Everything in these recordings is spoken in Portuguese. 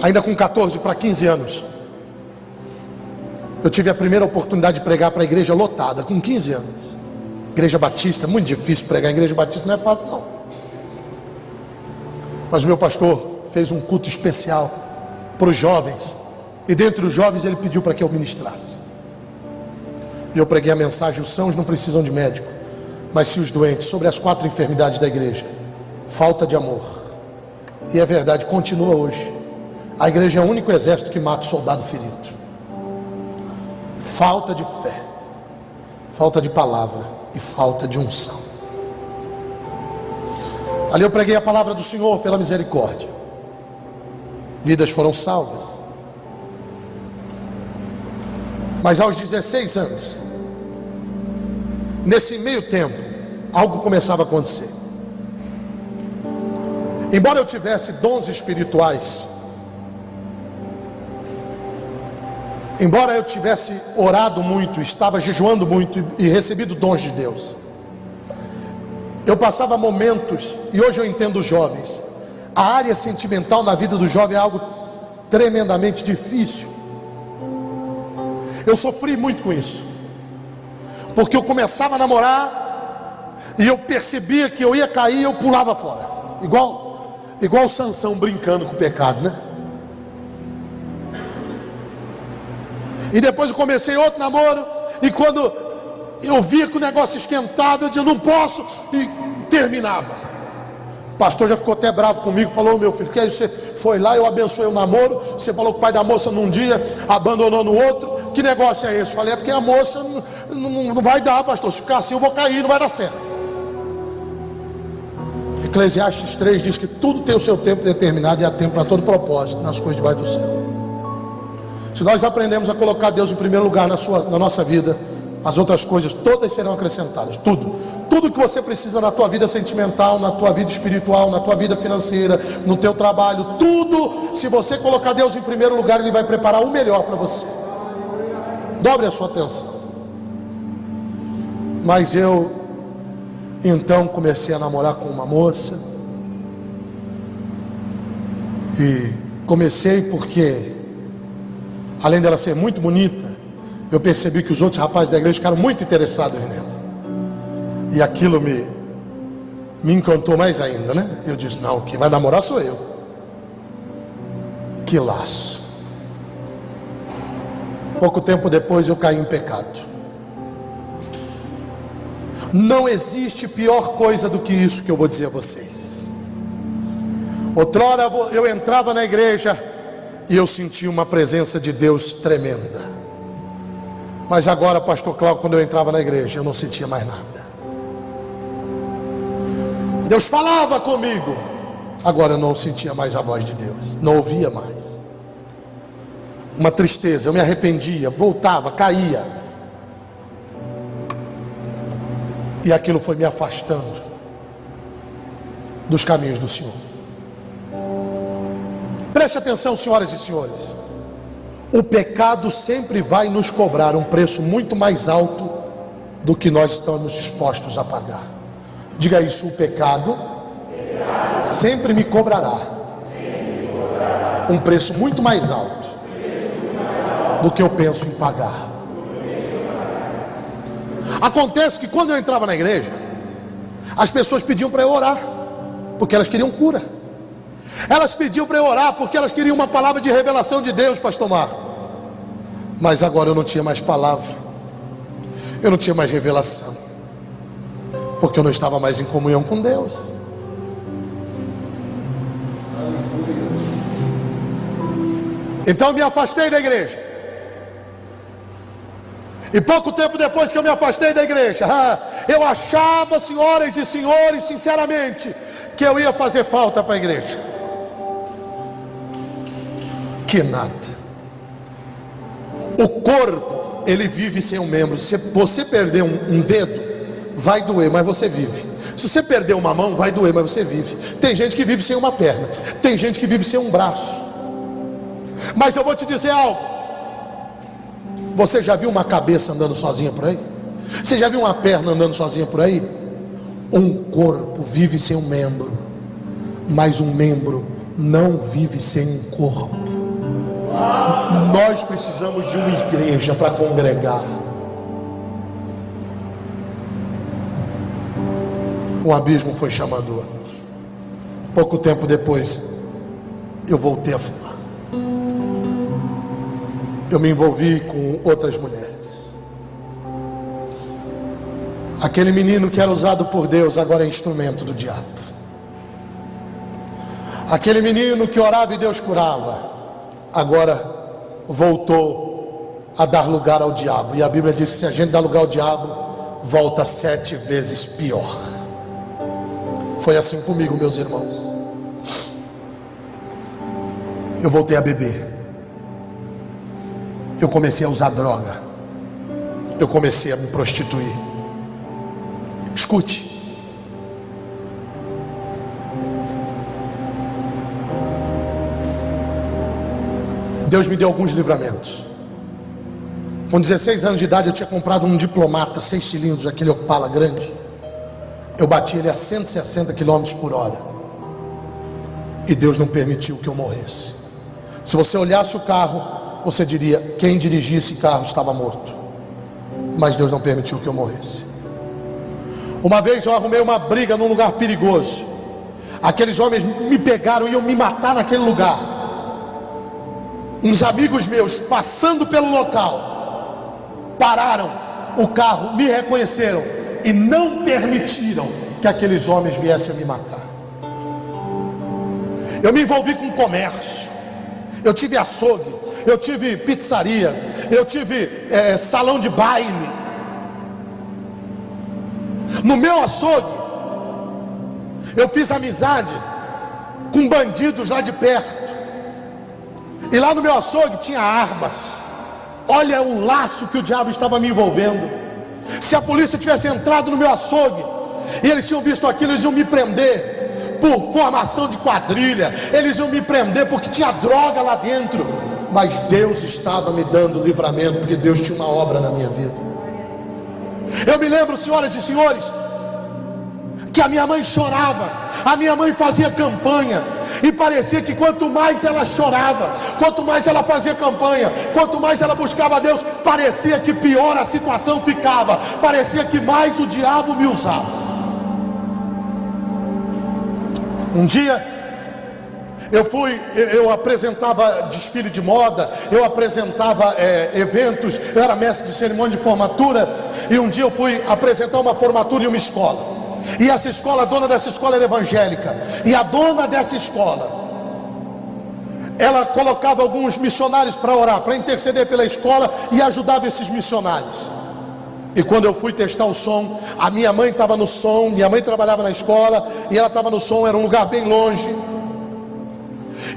ainda com 14 para 15 anos, eu tive a primeira oportunidade de pregar para a igreja lotada, com 15 anos. Igreja Batista, muito difícil pregar em igreja Batista, não é fácil não. Mas o meu pastor fez um culto especial para os jovens, e dentre os jovens ele pediu para que eu ministrasse. E eu preguei a mensagem: os sãos não precisam de médico, mas sim os doentes, sobre as 4 enfermidades da igreja. Falta de amor. E é verdade, continua hoje. A igreja é o único exército que mata o soldado ferido. Falta de fé, falta de palavra e falta de unção. Ali eu preguei a palavra do Senhor pela misericórdia. Vidas foram salvas. Mas aos 16 anos, nesse meio tempo, algo começava a acontecer. Embora eu tivesse dons espirituais, embora eu tivesse orado muito, estava jejuando muito e recebido dons de Deus, eu passava momentos, e hoje eu entendo os jovens, a área sentimental na vida do jovem é algo tremendamente difícil. Eu sofri muito com isso, porque eu começava a namorar e eu percebia que eu ia cair e eu pulava fora, igual Sansão brincando com o pecado, né? E depois eu comecei outro namoro, e quando eu via que o negócio esquentava, eu dizia: não posso, e terminava. O pastor já ficou até bravo comigo, falou: meu filho, que aí você foi lá, eu abençoei o namoro, você falou que o pai da moça num dia abandonou no outro, que negócio é esse? Eu falei: é porque a moça não vai dar, pastor, se ficar assim eu vou cair, não vai dar certo. Eclesiastes 3 diz que tudo tem o seu tempo determinado, e há tempo para todo propósito nas coisas debaixo do céu. Se nós aprendemos a colocar Deus em primeiro lugar na nossa vida, as outras coisas todas serão acrescentadas. Tudo que você precisa na tua vida sentimental, na tua vida espiritual, na tua vida financeira, no teu trabalho, tudo, se você colocar Deus em primeiro lugar, Ele vai preparar o melhor para você. Dobre a sua atenção. Mas eu então comecei a namorar com uma moça, e comecei porque, além dela ser muito bonita, eu percebi que os outros rapazes da igreja ficaram muito interessados nela, e aquilo me encantou mais ainda, né? Eu disse: não, quem vai namorar sou eu. Que laço. Pouco tempo depois eu caí em pecado. Não existe pior coisa do que isso que eu vou dizer a vocês. Outrora eu entrava na igreja e eu sentia uma presença de Deus tremenda. Mas agora, pastor Cláudio, quando eu entrava na igreja, eu não sentia mais nada. Deus falava comigo, agora eu não sentia mais a voz de Deus, não ouvia mais. Uma tristeza, eu me arrependia, voltava, caía, e aquilo foi me afastando dos caminhos do Senhor. Preste atenção, senhoras e senhores. O pecado sempre vai nos cobrar um preço muito mais alto do que nós estamos dispostos a pagar. Diga isso: o pecado sempre me cobrará um preço muito mais alto do que eu penso em pagar. Acontece que quando eu entrava na igreja, as pessoas pediam para eu orar, porque elas queriam cura. Elas pediam para eu orar porque elas queriam uma palavra de revelação de Deus, pastor Marco. Mas agora eu não tinha mais palavra, eu não tinha mais revelação, porque eu não estava mais em comunhão com Deus. Então eu me afastei da igreja. E pouco tempo depois que eu me afastei da igreja, eu achava, senhoras e senhores, sinceramente, que eu ia fazer falta para a igreja. Que nada. O corpo, ele vive sem um membro. Se você perder um dedo, vai doer, mas você vive. Se você perder uma mão, vai doer, mas você vive. Tem gente que vive sem uma perna, tem gente que vive sem um braço. Mas eu vou te dizer algo. Você já viu uma cabeça andando sozinha por aí? Você já viu uma perna andando sozinha por aí? Um corpo vive sem um membro, mas um membro não vive sem um corpo. Nós precisamos de uma igreja para congregar. Um abismo foi chamando outro. Pouco tempo depois, eu voltei a fumar. Eu me envolvi com outras mulheres. Aquele menino que era usado por Deus agora é instrumento do diabo. Aquele menino que orava e Deus curava, agora voltou a dar lugar ao diabo. E a Bíblia diz que se a gente dá lugar ao diabo, volta 7 vezes pior. Foi assim comigo, meus irmãos. Eu voltei a beber. Eu comecei a usar droga. Eu comecei a me prostituir. Escute. Deus me deu alguns livramentos. Com 16 anos de idade eu tinha comprado um Diplomata 6 cilindros, aquele Opala grande. Eu bati ele a 160 km por hora. E Deus não permitiu que eu morresse. Se você olhasse o carro, você diria: quem dirigia esse carro estava morto. Mas Deus não permitiu que eu morresse. Uma vez eu arrumei uma briga num lugar perigoso. Aqueles homens me pegaram e iam me matar naquele lugar. Uns amigos meus, passando pelo local, pararam o carro, me reconheceram e não permitiram que aqueles homens viessem a me matar. Eu me envolvi com comércio. Eu tive açougue, eu tive pizzaria, eu tive salão de baile. No meu açougue, eu fiz amizade com bandidos lá de perto. E lá no meu açougue tinha armas. Olha o laço que o diabo estava me envolvendo. Se a polícia tivesse entrado no meu açougue e eles tinham visto aquilo, eles iam me prender por formação de quadrilha. Eles iam me prender porque tinha droga lá dentro. Mas Deus estava me dando livramento, porque Deus tinha uma obra na minha vida. Eu me lembro, senhoras e senhores, que a minha mãe chorava. A minha mãe fazia campanha, e parecia que quanto mais ela chorava, quanto mais ela fazia campanha, quanto mais ela buscava a Deus, parecia que pior a situação ficava. Parecia que mais o diabo me usava. Um dia eu apresentava desfile de moda, eu apresentava eventos, eu era mestre de cerimônia de formatura. E um dia eu fui apresentar uma formatura em uma escola. E essa escola, a dona dessa escola era evangélica. E a dona dessa escola, ela colocava alguns missionários para orar, para interceder pela escola, e ajudava esses missionários. E quando eu fui testar o som, a minha mãe estava no som. Minha mãe trabalhava na escola e ela estava no som, era um lugar bem longe.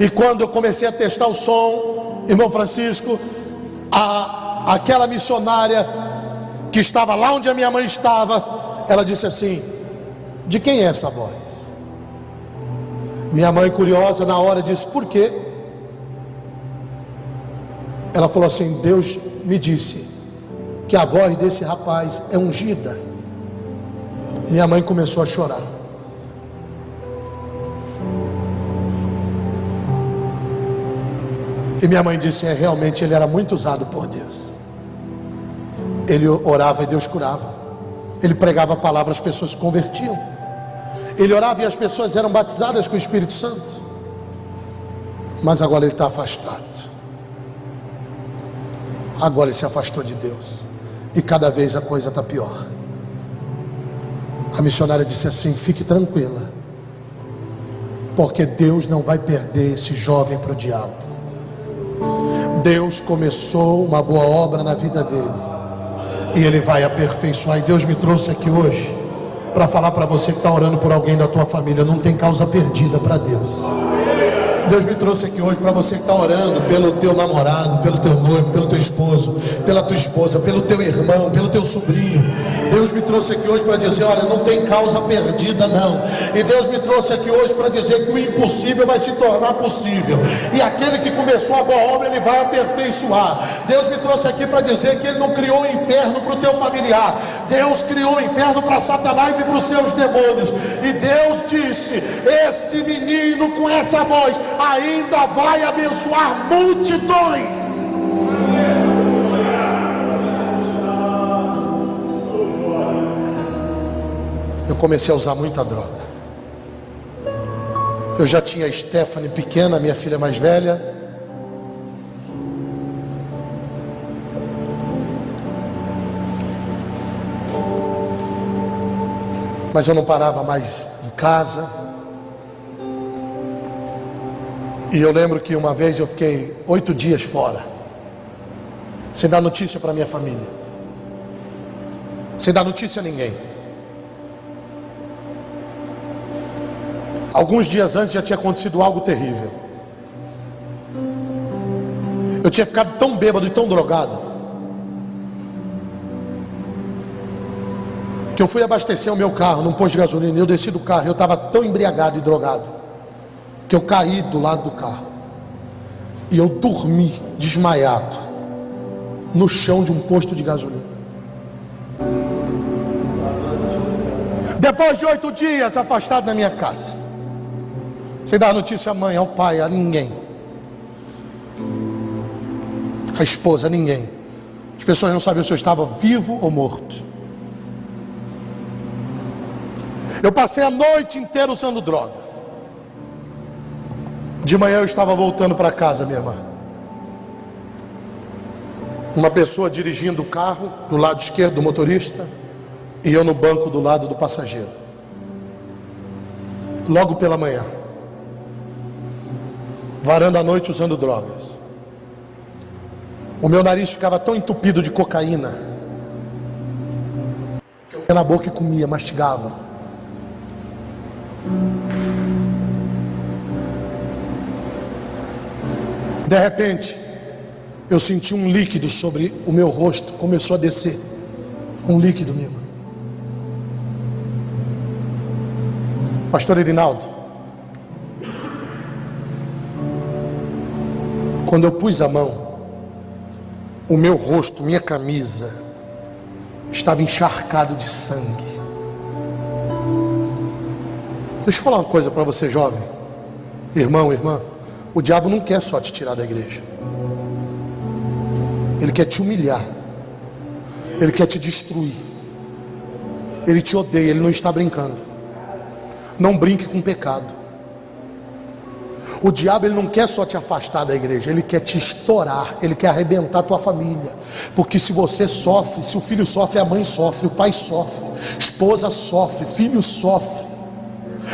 E quando eu comecei a testar o som, irmão Francisco, aquela missionária que estava lá onde a minha mãe estava, ela disse assim: de quem é essa voz? Minha mãe, curiosa, na hora disse: por quê? Ela falou assim: Deus me disse que a voz desse rapaz é ungida. Minha mãe começou a chorar. E minha mãe disse: realmente ele era muito usado por Deus. Ele orava e Deus curava. Ele pregava a palavra, as pessoas se convertiam. Ele orava e as pessoas eram batizadas com o Espírito Santo. Mas agora ele está afastado. Agora ele se afastou de Deus. E cada vez a coisa está pior. A missionária disse assim: fique tranquila, porque Deus não vai perder esse jovem para o diabo. Deus começou uma boa obra na vida dele, e Ele vai aperfeiçoar. E Deus me trouxe aqui hoje para falar para você que está orando por alguém da tua família: não tem causa perdida para Deus. Deus me trouxe aqui hoje para você que está orando pelo teu namorado, pelo teu noivo, pelo teu esposo, pela tua esposa, pelo teu irmão, pelo teu sobrinho. Deus me trouxe aqui hoje para dizer: olha, não tem causa perdida não. E Deus me trouxe aqui hoje para dizer que o impossível vai se tornar possível. E aquele que começou começou a boa obra, Ele vai aperfeiçoar. Deus me trouxe aqui para dizer que Ele não criou o inferno para o teu familiar. Deus criou o inferno para Satanás e para os seus demônios. E Deus disse: esse menino com essa voz ainda vai abençoar multidões. Eu comecei a usar muita droga. Eu já tinha a Stephanie pequena, minha filha mais velha. Mas eu não parava mais em casa. E eu lembro que uma vez eu fiquei 8 dias fora, sem dar notícia para minha família, sem dar notícia a ninguém. Alguns dias antes já tinha acontecido algo terrível. Eu tinha ficado tão bêbado e tão drogado que eu fui abastecer o meu carro num posto de gasolina. Eu desci do carro, eu estava tão embriagado e drogado que eu caí do lado do carro e eu dormi desmaiado no chão de um posto de gasolina. Depois de 8 dias afastado da minha casa, sem dar notícia à mãe, ao pai, a ninguém, a esposa, a ninguém. As pessoas não sabiam se eu estava vivo ou morto. Eu passei a noite inteira usando droga. De manhã eu estava voltando para casa, minha irmã. Uma pessoa dirigindo o carro do lado esquerdo do motorista e eu no banco do lado do passageiro. Logo pela manhã, varando a noite usando drogas. O meu nariz ficava tão entupido de cocaína que eu ia na boca e comia, mastigava. De repente, eu senti um líquido sobre o meu rosto, começou a descer. Um líquido, minha irmã. Pastor Erinaldo, quando eu pus a mão, o meu rosto, minha camisa, estava encharcado de sangue. Deixa eu falar uma coisa para você, jovem, irmão, irmã. O diabo não quer só te tirar da igreja. Ele quer te humilhar. Ele quer te destruir. Ele te odeia, ele não está brincando. Não brinque com o pecado. O diabo, ele não quer só te afastar da igreja, ele quer te estourar, ele quer arrebentar a tua família. Porque se você sofre, se o filho sofre, a mãe sofre, o pai sofre, esposa sofre, filho sofre.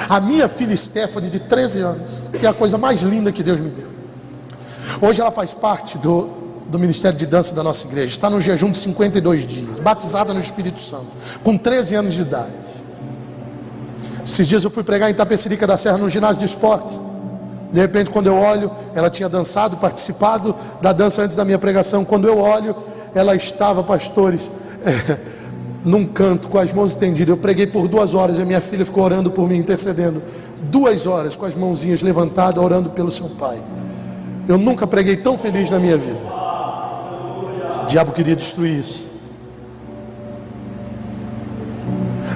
A minha filha Stephanie, de 13 anos, que é a coisa mais linda que Deus me deu, hoje ela faz parte do Ministério de Dança da nossa igreja. Está no jejum de 52 dias, batizada no Espírito Santo, com 13 anos de idade. Esses dias eu fui pregar em Itapecerica da Serra, no ginásio de esportes. De repente, quando eu olho, ela tinha dançado, participado da dança antes da minha pregação. Quando eu olho, ela estava, pastores, num canto, com as mãos estendidas. Eu preguei por 2 horas e a minha filha ficou orando por mim, intercedendo. 2 horas com as mãozinhas levantadas, orando pelo seu pai. Eu nunca preguei tão feliz na minha vida. O diabo queria destruir isso.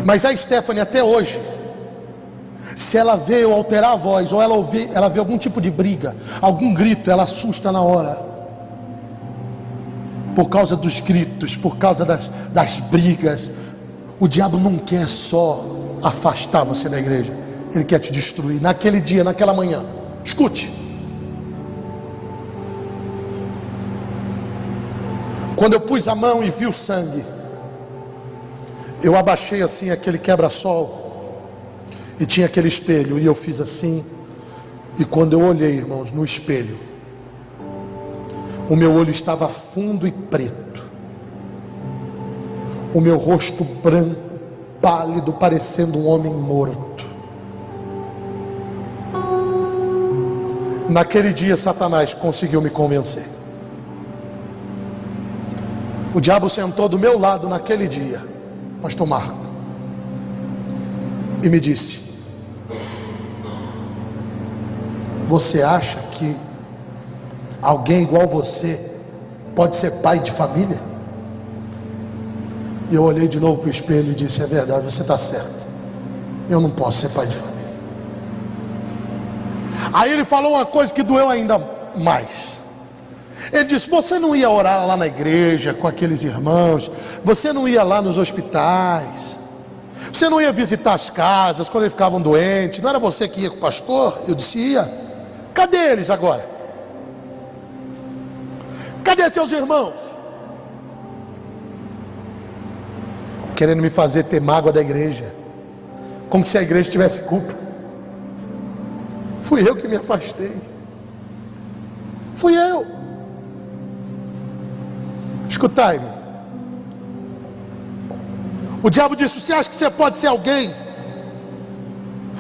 Mas a Stephanie, até hoje, se ela vê eu alterar a voz, ou ela vê algum tipo de briga, algum grito, ela assusta na hora. Por causa dos gritos, por causa das brigas. O diabo não quer só afastar você da igreja, ele quer te destruir. Naquele dia, naquela manhã, escute. Quando eu pus a mão e vi o sangue, eu abaixei assim aquele quebra-sol, e tinha aquele espelho, e eu fiz assim. E quando eu olhei, irmãos, no espelho, o meu olho estava fundo e preto, o meu rosto branco, pálido, parecendo um homem morto. Naquele dia Satanás conseguiu me convencer. O diabo sentou do meu lado naquele dia, pastor Marco, e me disse: você acha que alguém igual você pode ser pai de família? E eu olhei de novo para o espelho e disse: é verdade, você está certo, eu não posso ser pai de família. Aí ele falou uma coisa que doeu ainda mais. Ele disse: você não ia orar lá na igreja com aqueles irmãos, você não ia lá nos hospitais, você não ia visitar as casas quando eles ficavam doentes, não era você que ia com o pastor? Eu disse: ia. Cadê eles agora? Cadê seus irmãos? Querendo me fazer ter mágoa da igreja, como se a igreja tivesse culpa. Fui eu que me afastei. Fui eu. Escutai-me. O diabo disse: você acha que você pode ser alguém?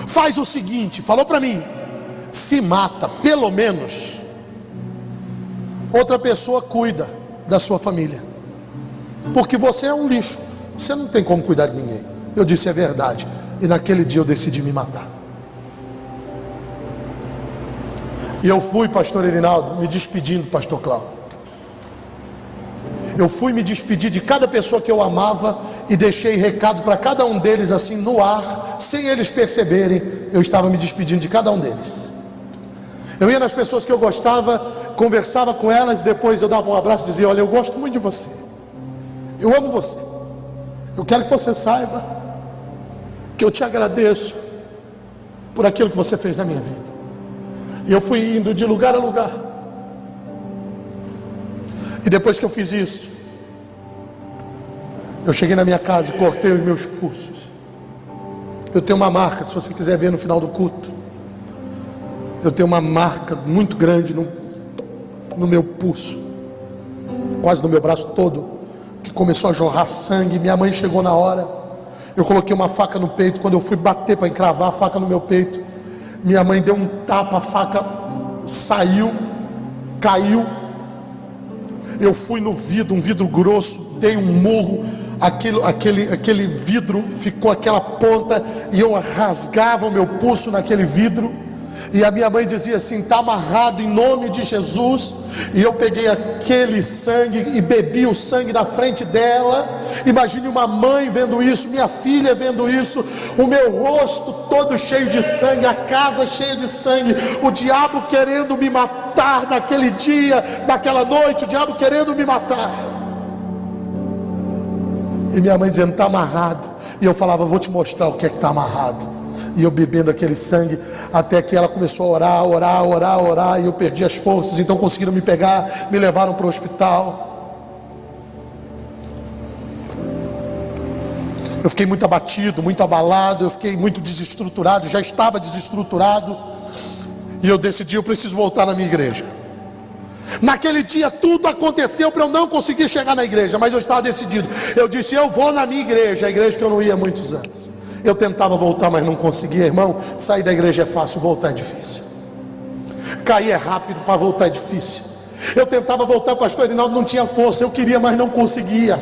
Faz o seguinte, falou para mim: se mata, pelo menos outra pessoa cuida da sua família, porque você é um lixo, você não tem como cuidar de ninguém. Eu disse: é verdade. E naquele dia eu decidi me matar. E eu fui, pastor Erinaldo, me despedindo, pastor Cláudio. Eu fui me despedir de cada pessoa que eu amava e deixei recado para cada um deles assim no ar, sem eles perceberem. Eu estava me despedindo de cada um deles. Eu ia nas pessoas que eu gostava, conversava com elas, e depois eu dava um abraço e dizia: olha, eu gosto muito de você, eu amo você, eu quero que você saiba que eu te agradeço por aquilo que você fez na minha vida. E eu fui indo de lugar a lugar. E depois que eu fiz isso, eu cheguei na minha casa e cortei os meus pulsos. Eu tenho uma marca, se você quiser ver no final do culto, eu tenho uma marca muito grande no meu pulso, quase no meu braço todo, que começou a jorrar sangue. Minha mãe chegou na hora. Eu coloquei uma faca no peito. Quando eu fui bater para encravar a faca no meu peito, minha mãe deu um tapa, a faca saiu, caiu. Eu fui no vidro, um vidro grosso, dei um murro, aquele vidro ficou aquela ponta, e eu rasgava o meu pulso naquele vidro. E a minha mãe dizia assim: está amarrado em nome de Jesus. E eu peguei aquele sangue e bebi o sangue na frente dela. Imagine uma mãe vendo isso, minha filha vendo isso, o meu rosto todo cheio de sangue, a casa cheia de sangue, o diabo querendo me matar naquele dia, naquela noite, o diabo querendo me matar. E minha mãe dizendo: está amarrado. E eu falava: vou te mostrar o que é que está amarrado. E eu bebendo aquele sangue, até que ela começou a orar, e eu perdi as forças. Então conseguiram me pegar, me levaram para o hospital. Eu fiquei muito abatido, muito abalado, eu fiquei muito desestruturado, já estava desestruturado. E eu decidi: eu preciso voltar na minha igreja. Naquele dia tudo aconteceu para eu não conseguir chegar na igreja, mas eu estava decidido. Eu disse: eu vou na minha igreja, a igreja que eu não ia há muitos anos. Eu tentava voltar, mas não conseguia, irmão. Sair da igreja é fácil, voltar é difícil. Cair é rápido, para voltar é difícil. Eu tentava voltar, pastor Erinaldo, não tinha força. Eu queria, mas não conseguia.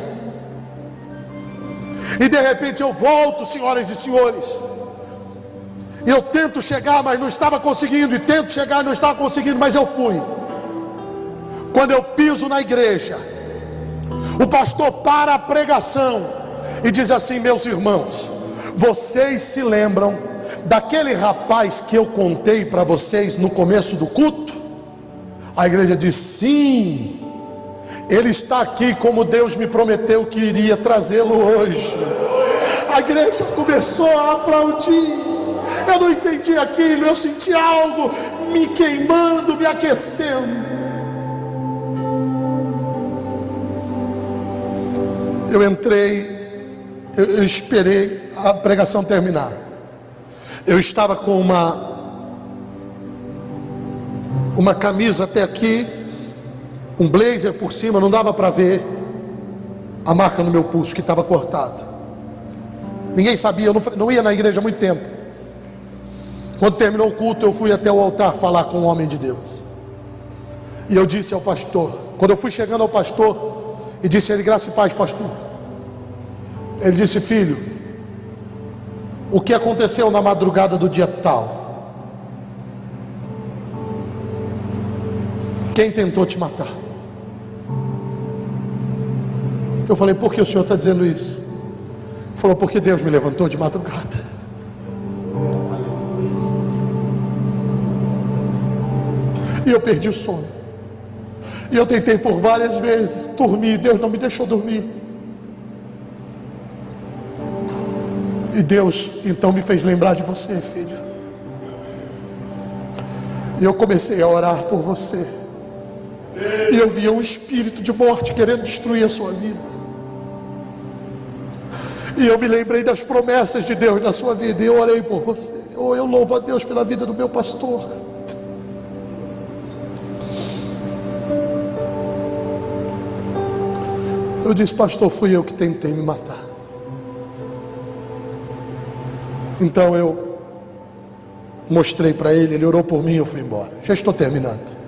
E de repente eu volto, senhoras e senhores. Eu tento chegar, mas não estava conseguindo. E tento chegar, não estava conseguindo, mas eu fui. Quando eu piso na igreja, o pastor para a pregação e diz assim: meus irmãos, vocês se lembram daquele rapaz que eu contei para vocês no começo do culto? A igreja diz: sim, ele está aqui como Deus me prometeu que iria trazê-lo hoje. A igreja começou a aplaudir. Eu não entendi aquilo, eu senti algo me queimando, me aquecendo. Eu entrei, eu esperei a pregação terminar. Eu estava com uma camisa até aqui, um blazer por cima, não dava para ver a marca no meu pulso que estava cortado. Ninguém sabia, eu não ia na igreja há muito tempo. Quando terminou o culto, eu fui até o altar falar com o homem de Deus. E eu disse ao pastor, quando eu fui chegando ao pastor, e disse a ele: graça e paz, pastor. Ele disse: filho, o que aconteceu na madrugada do dia tal? quem tentou te matar? Eu falei, por que o senhor está dizendo isso? Ele falou, porque Deus me levantou de madrugada. E eu perdi o sono. E eu tentei por várias vezes dormir, Deus não me deixou dormir. E Deus então me fez lembrar de você, filho. E eu comecei a orar por você. E eu via um espírito de morte querendo destruir a sua vida. E eu me lembrei das promessas de Deus na sua vida. E eu orei por você. Eu louvo a Deus pela vida do meu pastor. Eu disse, pastor, fui eu que tentei me matar. Então eu mostrei para ele, ele orou por mim e eu fui embora. Já estou terminando.